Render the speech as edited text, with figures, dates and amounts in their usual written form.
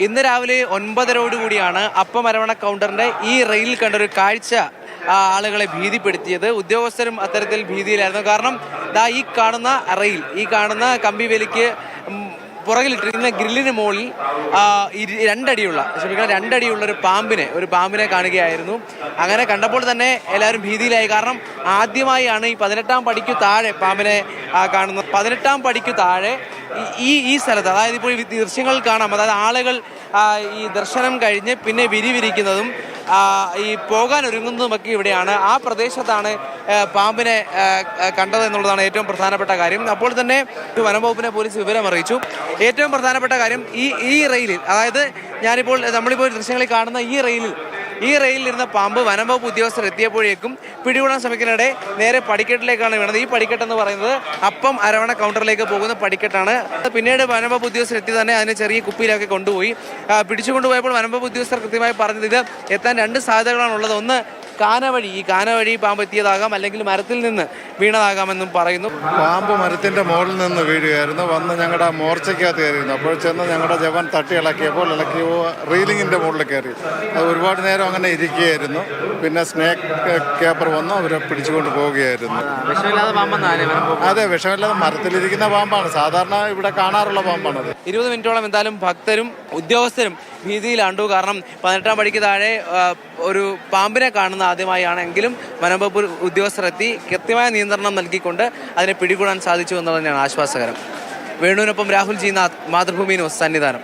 ഇന്ന് രാവിലെ 9:30 അപ്പം അരവണ കൗണ്ടറിന്റെ ഈ റെയിലിൽ കണ്ടൊരു കാഴ്ച ആളുകളെ ഭീതിപ്പെടുത്തിയത്. ഉദ്യോഗസ്ഥരും അത്തരത്തിൽ ഭീതിയിലായിരുന്നു. കാരണം ഈ കാണുന്ന റെയിൽ, ഈ കാണുന്ന കമ്പിവേലിക്ക് പുറകിലിട്ടിരിക്കുന്ന ഗ്രില്ലിന് മുകളിൽ രണ്ടടിയുള്ള ഒരു പാമ്പിനെ കാണുകയായിരുന്നു. അങ്ങനെ കണ്ടപ്പോൾ തന്നെ എല്ലാവരും ഭീതിയിലായി. കാരണം ആദ്യമായാണ് ഈ 18ാം പടിക്കു താഴെ പാമ്പിനെ കാണുന്നത്. 18ാം പടിക്കു താഴെ ഈ സ്ഥലത്ത്, അതായത് ഇപ്പോൾ ഈ ദൃശ്യങ്ങൾ കാണാം, അതായത് ആളുകൾ ഈ ദർശനം കഴിഞ്ഞ് പിന്നെ വിരിവിരിക്കുന്നതും ഈ പോകാൻ ഒരുങ്ങുന്നതുമൊക്കെ ഇവിടെയാണ്. ആ പ്രദേശത്താണ് പാമ്പിനെ കണ്ടത് എന്നുള്ളതാണ് ഏറ്റവും പ്രധാനപ്പെട്ട കാര്യം. അപ്പോൾ തന്നെ വനംവകുപ്പിനെ പോലീസ് വിവരം അറിയിച്ചു. ഏറ്റവും പ്രധാനപ്പെട്ട കാര്യം ഈ റെയിലിൽ, അതായത് നമ്മളിപ്പോൾ ദൃശ്യങ്ങളിൽ കാണുന്ന ഈ റെയിലിരുന്ന പാമ്പ് വനംവകുപ്പ് ഉദ്യോഗസ്ഥർ എത്തിയപ്പോഴേക്കും പിടികൂടാൻ ശ്രമിക്കുന്നതിനിടെ നേരെ പടിക്കെട്ടിലേക്കാണ് വീണത്. ഈ പടിക്കെട്ടെന്ന് പറയുന്നത് അപ്പം അരവണ കൗണ്ടറിലേക്ക് പോകുന്ന പടിക്കെട്ടാണ്. പിന്നീട് വനംവകുപ്പ് ഉദ്യോഗസ്ഥർ എത്തി തന്നെ അതിനെ ചെറിയ കുപ്പിയിലൊക്കെ കൊണ്ടുപോയി. പിടിച്ചുകൊണ്ടുപോയപ്പോൾ വനംവകുപ്പ് ഉദ്യോഗസ്ഥർ കൃത്യമായി പറഞ്ഞത് ഇത് എത്താൻ 2 സാധ്യതകളാണുള്ളത്. ഒന്ന് ഈ കാനവഴി പാമ്പ് എത്തിയതാകാം, അല്ലെങ്കിൽ മരത്തിൽ നിന്ന് വീണതാകാമെന്നും പറയുന്നു. പാമ്പ് മരത്തിന്റെ മുകളിൽ നിന്ന് വീഴുകയായിരുന്നു. വന്ന് ഞങ്ങളുടെ മോർച്ചയ്ക്കകത്ത് കയറിയിരുന്നു. അപ്പോൾ ചെന്ന് ഞങ്ങളുടെ ജവാൻ തട്ടി ഇളക്കിയപ്പോൾ റീലിങ്ങിന്റെ മുകളിൽ കയറി. അത് ഒരുപാട് നേരം അങ്ങനെ ഇരിക്കുകയായിരുന്നു. പിന്നെ സ്നേക്ക് ക്യാപ്പർ വന്ന് അവരെ പിടിച്ചുകൊണ്ട് പോവുകയായിരുന്നു. അതെ, വിഷമില്ലാതെ മരത്തിലിരിക്കുന്ന പാമ്പാണ്. സാധാരണ ഇവിടെ കാണാറുള്ള പാമ്പാണത്. 20 മിനിറ്റോളം എന്തായാലും ഭക്തരും ഉദ്യോഗസ്ഥരും ഭീതിയിലാണ്ടു. കാരണം 18ാം പടിക്ക് താഴെ ഒരു പാമ്പിനെ കാണുന്ന ആദ്യമായാണെങ്കിലും വനംവകുപ്പ് ഉദ്യോഗസ്ഥർ എത്തി കൃത്യമായ നിയന്ത്രണം നൽകിക്കൊണ്ട് അതിനെ പിടികൂടാൻ സാധിച്ചു എന്നുള്ളത് തന്നെയാണ് ആശ്വാസകരം. വേണുവിനൊപ്പം രാഹുൽ ജി നാഥ്, മാതൃഭൂമി ന്യൂസ്, സന്നിധാനം.